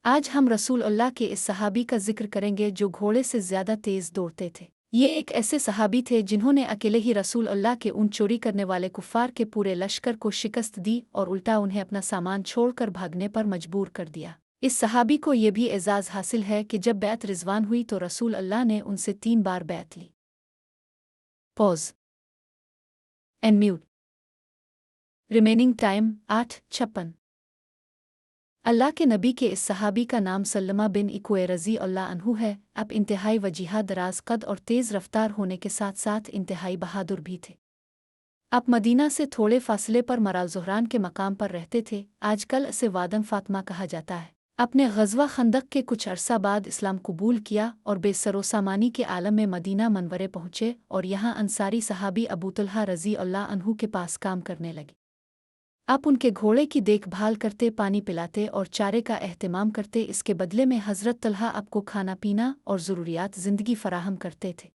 آج ہم رسول اللہ کے اس صحابی کا ذکر کریں گے جو گھوڑے سے زیادہ تیز دوڑتے تھے۔ یہ ایک ایسے صحابی تھے جنہوں نے اکیلے ہی رسول اللہ کے اونٹ چوری کرنے والے کفار کے پورے لشکر کو شکست دی اور الٹا انہیں اپنا سامان چھوڑ کر بھاگنے پر مجبور کر دیا۔ اس صحابی کو یہ بھی اعزاز حاصل ہے کہ جب بیعت رضوان ہوئی تو رسول اللہ نے ان سے 3 بار بیعت لی۔ Pause and mute. Remaining time 8:56۔ اللہ کے نبی کے اس صحابی کا نام سلمہ بن اکوع رضی اللہ عنہ ہے۔ اب انتہائی وجیحہ، دراز قد اور تیز رفتار ہونے کے ساتھ ساتھ انتہائی بہادر بھی تھے۔ اب مدینہ سے تھوڑے فاصلے پر مرال زہران کے مقام پر رہتے تھے، آج کل اسے وادن فاطمہ کہا جاتا ہے۔ اپنے غزوہ خندق کے کچھ عرصہ بعد اسلام قبول کیا اور بے سر و سامانی کے عالم میں مدینہ منورے پہنچے اور یہاں انصاری صحابی ابو طلحہ رضی اللہ عنہ کے پاس کام کرنے لگے۔ آپ ان کے گھوڑے کی دیکھ بھال کرتے، پانی پلاتے اور چارے کا اہتمام کرتے، اس کے بدلے میں حضرت طلحہ آپ کو کھانا پینا اور ضروریات زندگی فراہم کرتے تھے۔